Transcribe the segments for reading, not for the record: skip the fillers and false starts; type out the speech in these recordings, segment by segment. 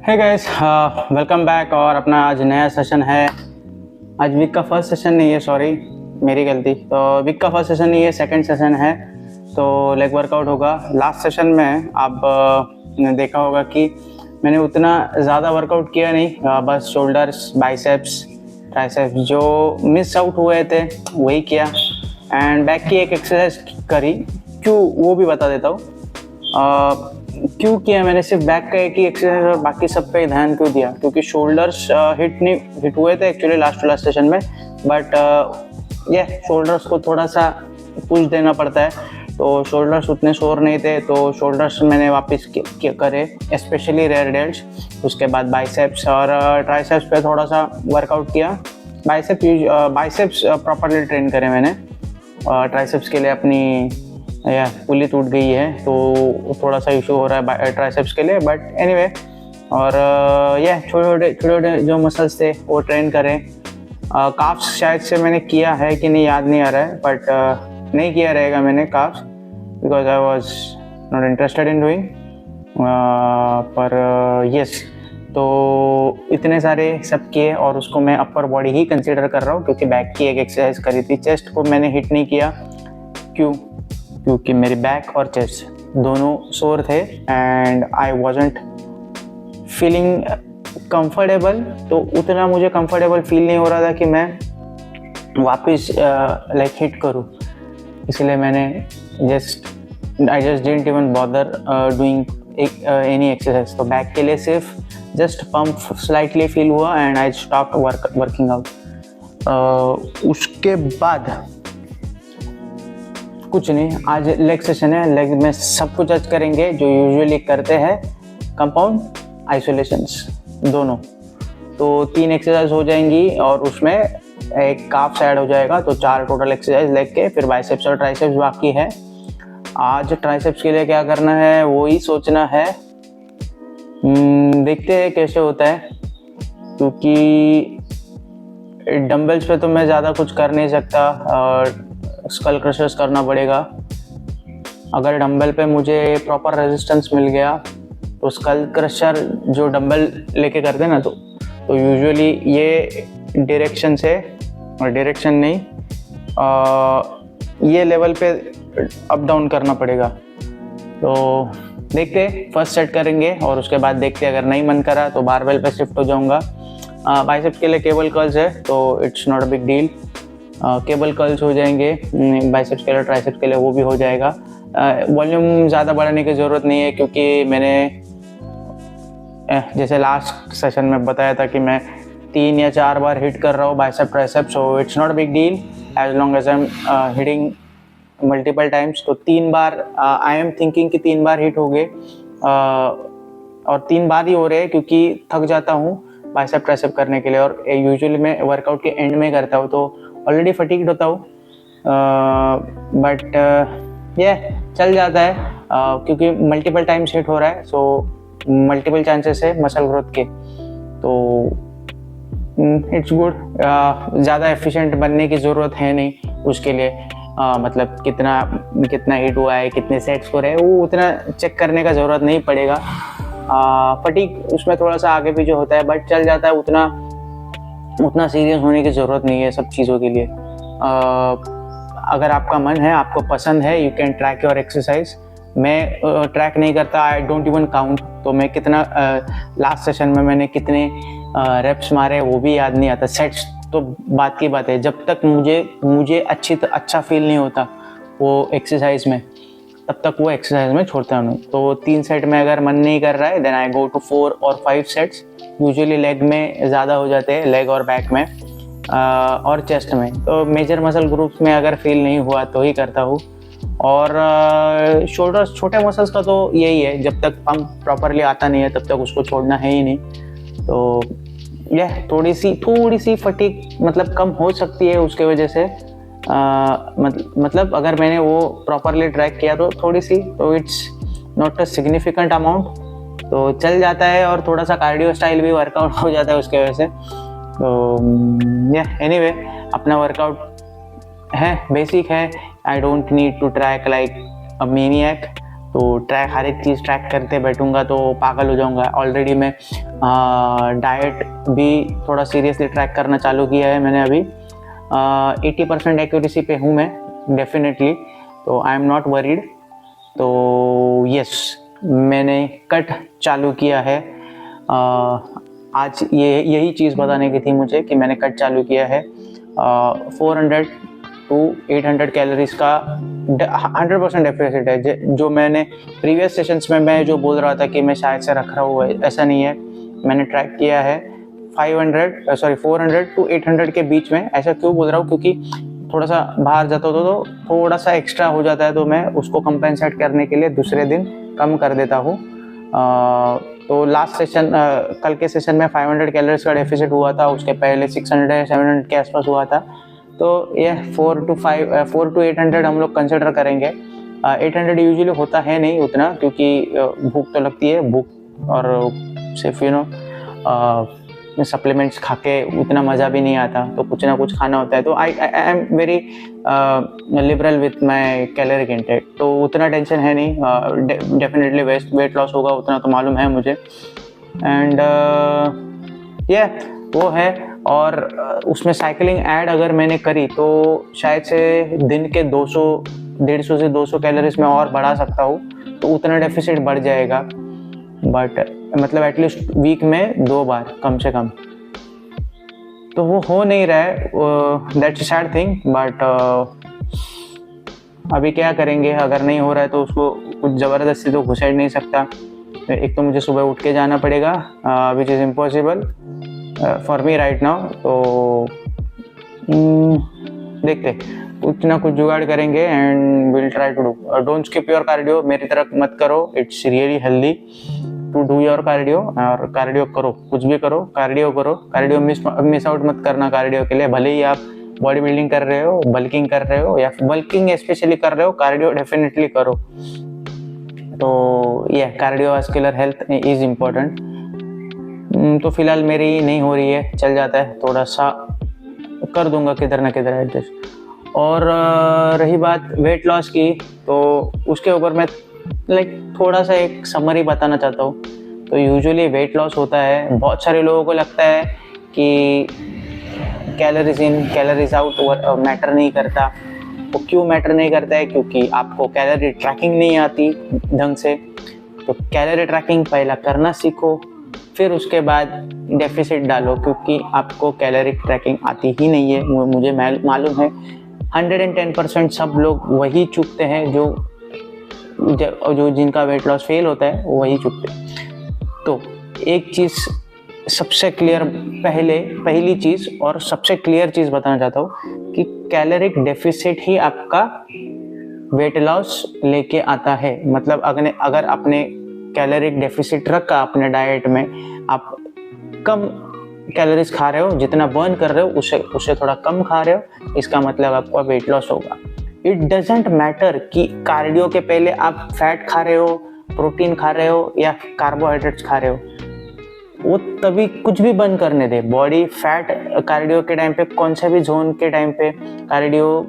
Hey guys, welcome back. और अपना आज नया सेशन है। आज वीक का फर्स्ट सेशन नहीं है, सॉरी मेरी गलती। तो वीक का फर्स्ट सेशन नहीं है, सेकंड सेशन है। तो लेग वर्कआउट होगा। लास्ट सेशन में आप ने देखा होगा कि मैंने उतना ज़्यादा वर्कआउट किया नहीं, बस शोल्डर्स, बाइसेप्स, ट्राइसेप्स जो मिस आउट हुए थे वही किया। एंड बैक की एक एक्सरसाइज करी। क्यों वो भी बता देता हूँ। क्यों किया मैंने सिर्फ बैक का एक ही एक्सरसाइज और बाकी सब पे ध्यान क्यों दिया, क्योंकि शोल्डर्स हिट हुए थे actually last to last session में। बट ये शोल्डर्स को थोड़ा सा पुश देना पड़ता है, तो शोल्डर्स उतने शोर नहीं थे, तो शोल्डर्स मैंने वापस करे, स्पेशली रेयर डेल्ट्स। उसके बाद बाइसेप्स और ट्राइसेप्स पे थोड़ा सा वर्कआउट किया। बाइसेप्स प्रॉपरली ट्रेन करे मैंने। ट्राइसेप्स के लिए अपनी पुली टूट गई है, तो थोड़ा सा इशू हो रहा है ट्राइसेप्स के लिए, बट एनीवे। और छोटे छोटे जो मसल्स थे वो ट्रेन करें। काफ्स शायद से मैंने किया है कि नहीं याद नहीं आ रहा है, बट नहीं किया रहेगा मैंने carbs, because I was not interested in doing. पर यस, तो इतने सारे सब किए और उसको मैं अपर बॉडी ही कंसिडर कर रहा हूँ, क्योंकि बैक की एक एक्सरसाइज करी थी। चेस्ट को मैंने हिट नहीं किया। क्योंकि मेरी बैक और चेस्ट दोनों सोर थे and I wasn't feeling comfortable. तो उतना मुझे कंफर्टेबल फील नहीं हो रहा था कि मैं वापस लाइक हिट करूँ, इसलिए मैंने I just didn't even bother doing any exercise. तो बैक के लिए सिर्फ जस्ट पंप स्लाइटली फील हुआ and I stop working out. उसके बाद कुछ नहीं, आज लेग सेशन है। लेग में सब कुछ आज करेंगे जो यूजुअली करते हैं, कंपाउंड आइसोलेशंस दोनों। तो 3 एक्सरसाइज हो जाएंगी और उसमें एक काफ ऐड हो जाएगा, तो 4 टोटल एक्सरसाइज लेग के। फिर बाइसेप्स और ट्राइसेप्स बाकी है। आज ट्राइसेप्स के लिए क्या करना है वो ही सोचना है। देखते हैं कैसे होता है, क्योंकि डंबल्स पे तो मैं ज़्यादा कुछ कर नहीं सकता और स्कल क्रशर्स करना पड़ेगा। अगर डंबल पे मुझे प्रॉपर रेजिस्टेंस मिल गया तो स्कल क्रशर जो डंबल लेके करते हैं ना, तो यूजुअली ये डायरेक्शन से, और डायरेक्शन नहीं, ये लेवल पे अप डाउन करना पड़ेगा। तो देखते फर्स्ट सेट करेंगे और उसके बाद देखते अगर नहीं मन करा तो बारबेल पे शिफ्ट हो जाऊंगा। बाइसेप्स के लिए केबल कर्ल्स है, तो it's not a big deal. Cable curls हो जाएंगे। बाइसेप्स के लिए, ट्राइसेप्स के लिए वो भी हो जाएगा। वॉल्यूम ज़्यादा बढ़ाने की ज़रूरत नहीं है, क्योंकि मैंने जैसे लास्ट सेशन में बताया था कि मैं 3 या 4 बार हिट कर रहा हूँ bicep tricep, so it's not a big deal as long as I am hitting multiple times. तो 3 बार आई एम थिंकिंग कि 3 बार हिट हो गए, और 3 बार ही हो रहे हैं क्योंकि थक जाता हूँ बाइसेप ट्राइसेप करने के लिए। और यूजुअली मैं वर्कआउट के एंड में करता हूँ, तो ऑलरेडी फटीग्ड होता हूँ, बट ये चल जाता है क्योंकि मल्टीपल टाइम्स हिट हो रहा है, सो मल्टीपल चांसेस है मसल ग्रोथ के। तो इट्स गुड। ज़्यादा एफिशिएंट बनने की ज़रूरत है नहीं उसके लिए। मतलब कितना हिट हुआ है, कितने सेट्स हो रहे हैं, वो उतना चेक करने का ज़रूरत नहीं पड़ेगा। फटीग उसमें थोड़ा सा आगे पीछे होता है, बट चल जाता है। उतना सीरियस होने की ज़रूरत नहीं है सब चीज़ों के लिए। अगर आपका मन है, आपको पसंद है, you can track your exercise. मैं ट्रैक नहीं करता, आई डोंट इवन काउंट। तो मैं कितना लास्ट सेशन में मैंने कितने रेप्स मारे वो भी याद नहीं आता। सेट्स तो बात की बात है, जब तक मुझे अच्छा फील नहीं होता वो एक्सरसाइज में, तब तक वो एक्सरसाइज में छोड़ता नहीं। तो 3 सेट में अगर मन नहीं कर रहा है, देन आई गो टू 4 और 5 सेट्स। यूजुअली लेग में ज़्यादा हो जाते हैं, लेग और बैक में और चेस्ट में। तो मेजर मसल ग्रुप्स में अगर फील नहीं हुआ तो ही करता हूँ। और शोल्डर्स, छोटे मसल्स का तो यही है, जब तक पंप प्रॉपरली आता नहीं है तब तक उसको छोड़ना है ही नहीं। तो यह थोड़ी सी फटीग मतलब कम हो सकती है उसके वजह से। मतलब अगर मैंने वो प्रॉपरली ट्रैक किया तो थोड़ी सी, तो it's not a significant amount, तो चल जाता है। और थोड़ा सा कार्डियो स्टाइल भी वर्कआउट हो जाता है उसके वजह से। तो एनीवे, अपना वर्कआउट है, बेसिक है। I don't need to track like a maniac. तो हर एक चीज़ ट्रैक करते बैठूंगा तो पागल हो जाऊंगा। ऑलरेडी मैं डाइट भी थोड़ा सीरियसली ट्रैक करना चालू किया है मैंने अभी। 80% एक्यूरेसी पे हूँ मैं डेफिनेटली, तो आई एम नॉट वरीड। तो यस, मैंने कट चालू किया है। आज यही चीज़ बताने की थी मुझे कि मैंने कट चालू किया है। 400 to 800 कैलोरीज का 100% डेफिसिट है। जो मैंने प्रीवियस सेशंस में मैं जो बोल रहा था कि मैं शायद से रख रहा हूँ, ऐसा नहीं है। मैंने ट्रैक किया है 400 to 800 के बीच में। ऐसा क्यों बोल रहा हूँ, क्योंकि थोड़ा सा बाहर जाता हो तो थोड़ा सा एक्स्ट्रा हो जाता है, तो मैं उसको कंपेंसेट करने के लिए दूसरे दिन कम कर देता हूँ। तो लास्ट सेशन, कल के सेशन में 500 कैलोरीज का डेफिसिट हुआ था, उसके पहले 600-700 के आसपास हुआ था। तो ये 4 to 800 हम लोग कंसिडर करेंगे। 800 यूजुअली होता है नहीं उतना, क्योंकि भूख तो लगती है, भूख और सिर्फ सप्लीमेंट्स खा के उतना मज़ा भी नहीं आता, तो कुछ ना कुछ खाना होता है। तो I am very liberal with my caloric intake, तो उतना टेंशन है नहीं। डेफिनेटली वेट लॉस होगा, उतना तो मालूम है मुझे। एंड वो है। और उसमें साइकिलिंग ऐड अगर मैंने करी तो शायद से दिन के 150 से 200 कैलोरीज में और बढ़ा सकता हूँ, तो उतना डेफिसिट बढ़ जाएगा। बट मतलब एटलीस्ट वीक में 2 बार कम से कम, तो वो हो नहीं रहा है। That's a sad thing, but अभी क्या करेंगे। अगर नहीं हो रहा है तो उसको कुछ ज़बरदस्ती तो घुसेड़ नहीं सकता। एक तो मुझे सुबह उठ के जाना पड़ेगा, which is impossible for me right now. तो देखते, कुछ ना कुछ जुगाड़ करेंगे and will try to do. Don't skip your cardio, मेरी तरफ मत करो। It's really healthy to do your cardio. और कार्डियो करो, कुछ भी करो, कार्डियो करो। कार्डियो मिस आउट मत करना कार्डियो के लिए। भले ही आप बॉडी बिल्डिंग कर रहे हो, बल्किंग कर रहे हो, या बल्किंग स्पेशली कर रहे हो, कार्डियो डेफिनेटली करो। तो ये कार्डियोवास्कुलर हेल्थ इज इम्पोर्टेंट। तो फिलहाल मेरी नहीं हो रही है, चल जाता है, थोड़ा सा कर दूंगा किधर ना किधर एडजस्ट। और रही बात वेट लॉस की, तो उसके ऊपर मैं थोड़ा सा एक समरी बताना चाहता हूँ। तो यूजुअली वेट लॉस होता है, बहुत सारे लोगों को लगता है कि calories in calories out matter नहीं करता। वो क्यों मैटर नहीं करता है? क्योंकि आपको कैलोरी ट्रैकिंग नहीं आती ढंग से। तो कैलोरी ट्रैकिंग पहला करना सीखो, फिर उसके बाद डेफिसिट डालो, क्योंकि आपको कैलोरी ट्रैकिंग आती ही नहीं है। मुझे मालूम है 110% सब लोग वही चूकते हैं, जो जिनका वेट लॉस फेल होता है वही चूकते हैं। तो एक चीज़ सबसे क्लियर, पहली चीज़ और सबसे क्लियर चीज़ बताना चाहता हूँ कि कैलोरिक डेफिसिट ही आपका वेट लॉस लेके आता है। मतलब अगर आपने कैलोरिक डेफिसिट रखा अपने डाइट में, आप कम कैलोरीज खा रहे हो, जितना बर्न कर रहे हो उससे थोड़ा कम खा रहे हो, इसका मतलब आपका वेट लॉस होगा। इट डजेंट मैटर कि कार्डियो के पहले आप फैट खा रहे हो, प्रोटीन खा रहे हो या कार्बोहाइड्रेट्स खा रहे हो, वो तभी कुछ भी बर्न करने दे। बॉडी फैट कार्डियो के टाइम पे, कौन से भी जोन के टाइम पे कार्डियो,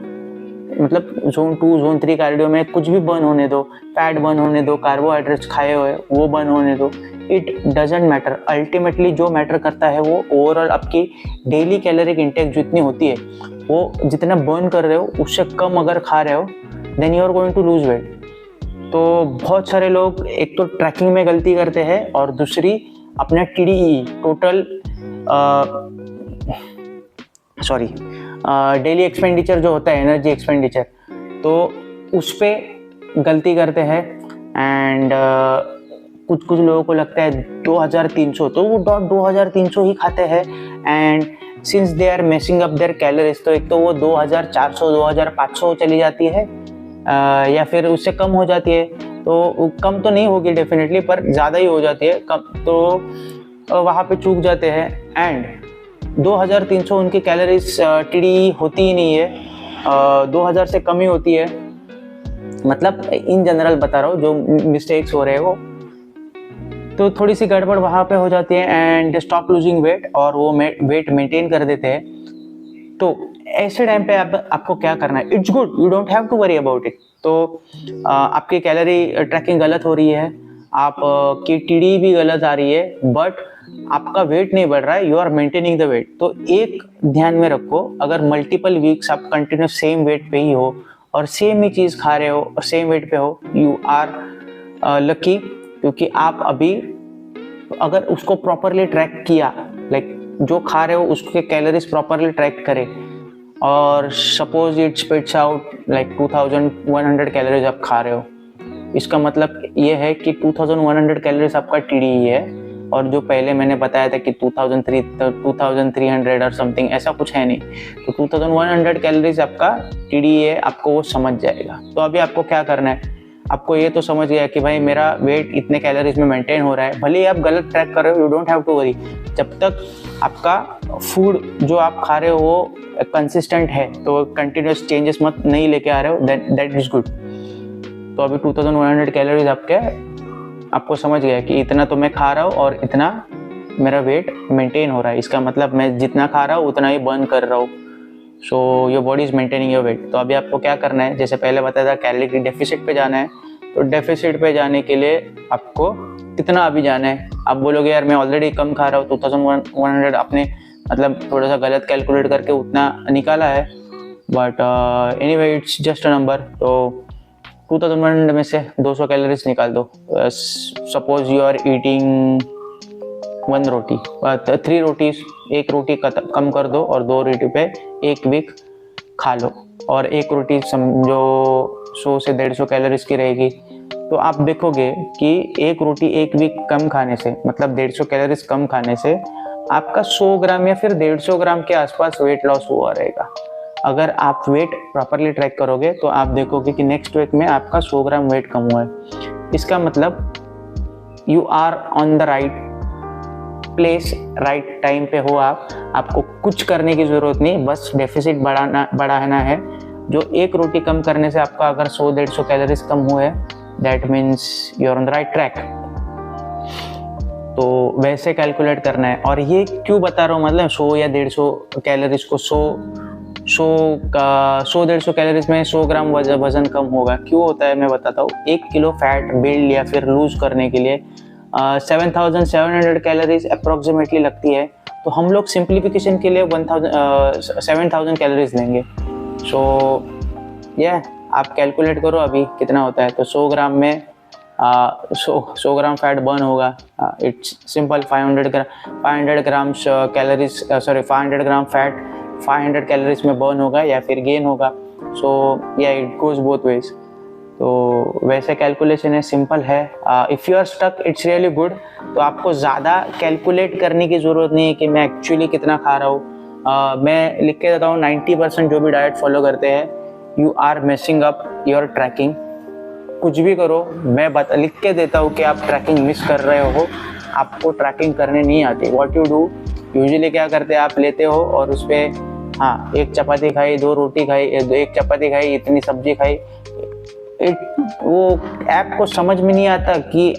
मतलब जोन 2 जोन 3 कार्डियो में कुछ भी बर्न होने दो, फैट बर्न होने दो, कार्बोहाइड्रेट्स खाए हुए वो बर्न होने दो। It doesn't matter. अल्टीमेटली जो मैटर करता है वो ओवरऑल आपकी डेली कैलोरिक इंटेक जितनी होती है, वो जितना बर्न कर रहे हो उससे कम अगर खा रहे हो, then you are going to lose weight. तो बहुत सारे लोग एक तो ट्रैकिंग में गलती करते हैं, और दूसरी अपना TDE टोटल डेली एक्सपेंडिचर जो होता है, एनर्जी एक्सपेंडिचर, तो उस पर गलती करते हैं। एंड कुछ लोगों को लगता है 2300, तो वो 2300 ही खाते हैं। And since they are messing up their calories, तो एक तो वो 2400 2500 चली जाती है, या फिर उससे कम हो जाती है। तो कम तो नहीं होगी डेफिनेटली, पर ज़्यादा ही हो जाती है कम, तो वहाँ पे चूक जाते हैं। एंड 2300 उनकी कैलोरीज TDE होती ही नहीं है, 2000 से कम ही होती है। मतलब इन जनरल बता रहा हूँ, जो मिस्टेक्स हो रहे हैं वो, तो थोड़ी सी गड़बड़ वहाँ पे हो जाती है। एंड स्टॉप लूजिंग वेट, और वो वेट मेंटेन कर देते हैं। तो ऐसे टाइम पे आपको क्या करना है? It's good, you don't have to worry about it. तो आपकी कैलोरी ट्रैकिंग गलत हो रही है, आप की टीडी भी गलत आ रही है, बट आपका वेट नहीं बढ़ रहा है, you are maintaining the weight. तो एक ध्यान में रखो, अगर मल्टीपल वीक्स आप कंटिन्यूस सेम वेट पे ही हो और सेम ही चीज़ खा रहे हो और सेम वेट पे हो, यू आर लकी, क्योंकि आप अभी अगर उसको प्रॉपरली ट्रैक किया, लाइक जो खा रहे हो उसके कैलोरीज प्रॉपरली ट्रैक करें और suppose it spits out like 2100 calories आप खा रहे हो, इसका मतलब ये है कि 2100 कैलोरीज आपका टीडी है, और जो पहले मैंने बताया था कि 2300 और समथिंग, ऐसा कुछ है नहीं। तो 2100 कैलोरीज आपका टीडी है, आपको वो समझ जाएगा। तो अभी आपको क्या करना है, आपको ये तो समझ गया कि भाई मेरा वेट इतने कैलोरीज में मेंटेन हो रहा है, भले ही आप गलत ट्रैक कर रहे हो, you don't have to worry, जब तक आपका फूड जो आप खा रहे हो वो कंसिस्टेंट है, तो कंटिन्यूस चेंजेस मत नहीं लेके आ रहे हो, दैट इज गुड। तो अभी 2100 कैलोरीज आपको समझ गया कि इतना तो मैं खा रहा हूँ और इतना मेरा वेट मेंटेन हो रहा है, इसका मतलब मैं जितना खा रहा हूँ उतना ही बर्न कर रहा हूँ। So your body is maintaining your weight. तो अभी आपको क्या करना है, जैसे पहले बताया था कैलोरी डेफिसिट पे जाना है, तो डेफिसिट पे जाने के लिए आपको कितना अभी जाना है। आप बोलोगे यार मैं ऑलरेडी कम खा रहा हूँ, 2100 आपने मतलब थोड़ा सा गलत कैलकुलेट करके उतना निकाला है, but anyway it's just a number. तो 2100 में से 200 कैलोरीज निकाल दो। सपोज यू आर ईटिंग 1 रोटी, 3 रोटीज, 1 रोटी कम कर दो और 2 रोटी पे 1 वीक खा लो, और 1 रोटी समझो 100 से 150 कैलोरीज की रहेगी। तो आप देखोगे कि 1 रोटी 1 वीक कम खाने से, मतलब 150 कैलोरीज कम खाने से आपका 100 ग्राम या फिर 150 ग्राम के आसपास वेट लॉस हुआ रहेगा। अगर आप वेट प्रॉपरली ट्रैक करोगे तो आप देखोगे कि नेक्स्ट वीक में आपका 100 ग्राम वेट कम हुआ है। इसका मतलब you are on the right place, right time पे हो आप, आपको कुछ करने की ज़रूरत नहीं, बस डेफिसिट बढ़ाना है। जो 1 रोटी कम करने से आपका अगर 100-150 कैलोरीज कम हुए, that means you are on the right track. तो वैसे कैलकुलेट करना है। और ये क्यों बता रहा हूँ, मतलब 100 या 150 कैलोरीज को 100-150 कैलोरीज में 100 ग्राम वजन कम होगा, क्यों होता है मैं बताता हूँ। 1 किलो फैट बिल्ड या फिर लूज करने के लिए 7700 कैलोरीज अप्रोक्सीमेटली लगती है। तो हम लोग सिंप्लीफिकेशन के लिए 7000 कैलोरीज लेंगे। सो आप कैलकुलेट करो अभी कितना होता है। तो 100 ग्राम में 100 ग्राम फैट बर्न होगा। It's simple, 500 gram calories, 500 gram fat 500 calories में बर्न होगा या फिर गेन होगा। So it goes both ways. तो वैसे कैलकुलेशन है, सिंपल है। If you are stuck it's really good. तो आपको ज़्यादा कैलकुलेट करने की ज़रूरत नहीं है कि मैं एक्चुअली कितना खा रहा हूँ। मैं लिख के देता हूँ 90% जो भी डाइट फॉलो करते हैं, you are messing up your tracking. कुछ भी करो, मैं लिख के देता हूँ कि आप ट्रैकिंग मिस कर रहे हो, आपको ट्रैकिंग करने नहीं आती। व्हाट यू डू, यूजुअली क्या करते हैं, आप लेते हो और उस पर एक चपाती खाई, 2 रोटी खाई, 1 चपाती खाई, इतनी सब्जी खाई। वो ऐप को समझ में नहीं आता कि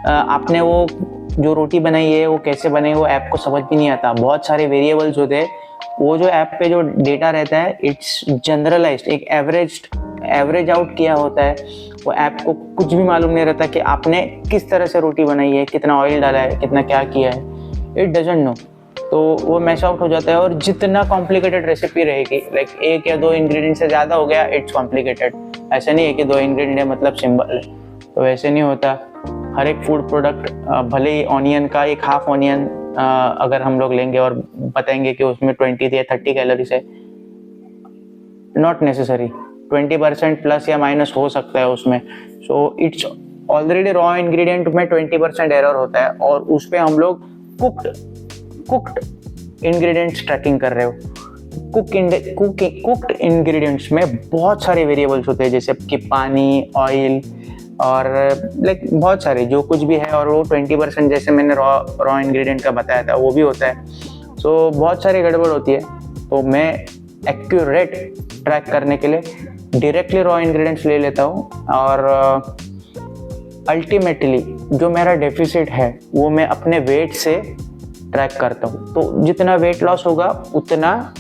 आपने वो जो रोटी बनाई है वो कैसे बनाई, वो ऐप को समझ भी नहीं आता। बहुत सारे वेरिएबल्स होते हैं, वो जो ऐप पे जो डेटा रहता है इट्स जनरलाइज्ड, एक एवरेज आउट किया होता है। वो ऐप को कुछ भी मालूम नहीं रहता कि आपने किस तरह से रोटी बनाई है, कितना ऑयल डाला है, कितना क्या किया है, इट डजंट नो। तो वो मैश आउट हो जाता है। और जितना कॉम्प्लिकेटेड रेसिपी रहेगी, लाइक 1 या 2 इंग्रेडिएंट से ज़्यादा हो गया, इट्स कॉम्प्लिकेटेड। ऐसा नहीं है कि 2 इंग्रेडिएंट मतलब सिंपल है, तो वैसे नहीं होता। हर एक फूड प्रोडक्ट, भले ही ऑनियन का एक हाफ ऑनियन अगर हम लोग लेंगे और बताएंगे कि उसमें 20 या 30 कैलोरीज है, नॉट नेसेसरी, 20% प्लस या माइनस हो सकता है उसमें। So it's already raw ingredient में 20% एरर होता है, और उस पर हम लोग कुक्ड इंग्रेडिएंट्स ट्रैकिंग कर रहे हो। कुक्ड इंग्रेडिएंट्स में बहुत सारे वेरिएबल्स होते हैं, जैसे कि पानी, ऑयल और लाइक बहुत सारे जो कुछ भी है। और वो 20% जैसे मैंने रॉ इंग्रेडिएंट का बताया था वो भी होता है। सो बहुत सारी गड़बड़ होती है। तो मैं एक्यूरेट ट्रैक करने के लिए डायरेक्टली रॉ इंग्रेडिएंट्स ले लेता हूँ, और अल्टीमेटली जो मेरा डेफिसिट है वो मैं अपने वेट से ट्रैक करता हूँ। तो जितना वेट लॉस होगा उतना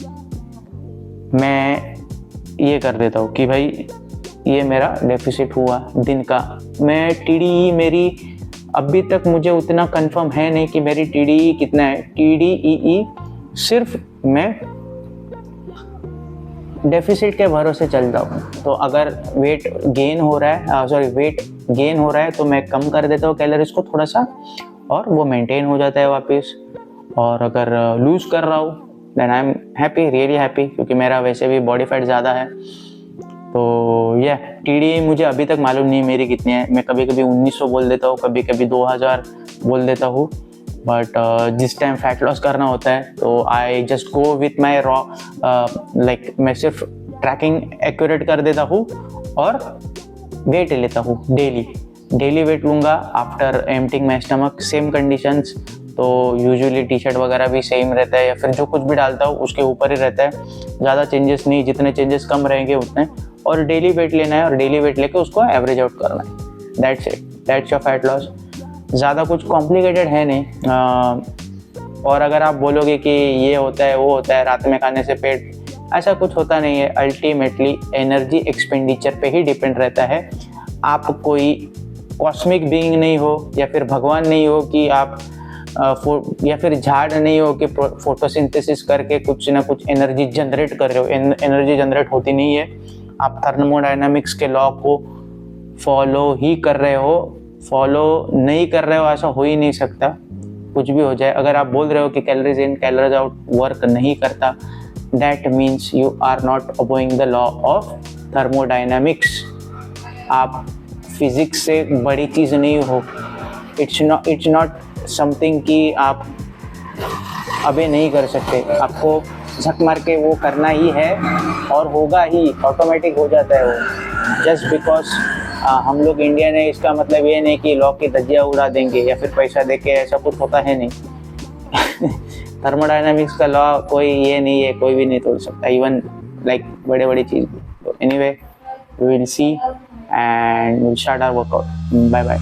मैं ये कर देता हूँ कि भाई ये मेरा डेफिसिट हुआ दिन का। मैं TDE मेरी अभी तक मुझे उतना कंफर्म है नहीं कि मेरी TDE कितना है। TDEE सिर्फ मैं डेफिसिट के भरोसे चल रहा हूँ। तो अगर वेट गेन हो रहा है तो मैं कम कर देता हूँ कैलोरीज को थोड़ा सा, और वो मेंटेन हो जाता है वापस। और अगर लूज कर रहा हूँ then I am happy, really happy, क्योंकि मेरा वैसे भी बॉडी फैट ज़्यादा है। तो ये TDE मुझे अभी तक मालूम नहीं मेरी कितनी है। मैं कभी कभी 1900 बोल देता हूँ, कभी कभी 2000 बोल देता हूँ। बट जिस टाइम फैट लॉस करना होता है तो I just go with my raw, like मैं सिर्फ ट्रैकिंग एक्यूरेट कर देता हूँ और वेट लेता हूँ। डेली वेट लूँगा after emptying my stomach, same conditions. तो यूजुअली टी-शर्ट वगैरह भी सेम रहता है, या फिर जो कुछ भी डालता हूँ उसके ऊपर ही रहता है, ज़्यादा चेंजेस नहीं, जितने चेंजेस कम रहेंगे उतने। और डेली वेट लेना है और डेली वेट लेके उसको एवरेज आउट करना है। That's it, that's your fat loss. ज़्यादा कुछ कॉम्प्लिकेटेड है नहीं। और अगर आप बोलोगे कि ये होता है वो होता है रात में खाने से पेट, ऐसा कुछ होता नहीं है। अल्टीमेटली एनर्जी एक्सपेंडिचर पे ही डिपेंड रहता है। आप कोई कॉस्मिक बीइंग नहीं हो, या फिर भगवान नहीं हो कि आप या फिर झाड़ नहीं हो कि फोटोसिंथेसिस करके कुछ ना कुछ एनर्जी जनरेट कर रहे हो। एनर्जी जनरेट होती नहीं है। आप थर्मोडायनामिक्स के लॉ को फॉलो ही कर रहे हो। फॉलो नहीं कर रहे हो ऐसा हो ही नहीं सकता, कुछ भी हो जाए। अगर आप बोल रहे हो कि calories in calories out work नहीं करता, that means you are not obeying the law of thermodynamics. आप फिजिक्स से बड़ी चीज़ नहीं हो। इट्स नॉट समथिंग कि आप अभी नहीं कर सकते। आपको झक मार के वो करना ही है और होगा ही, ऑटोमेटिक हो जाता है वो। जस्ट बिकॉज हम लोग इंडियन है इसका मतलब ये नहीं कि लॉ की धज्जियाँ उड़ा देंगे या फिर पैसा देके, ऐसा कुछ होता है नहीं। थर्मोडायनामिक्स का लॉ कोई ये नहीं है, कोई भी नहीं तोड़ सकता, इवन लाइक बड़े बड़ी चीज़। तो anyway we will see and will start our workout. Bye bye.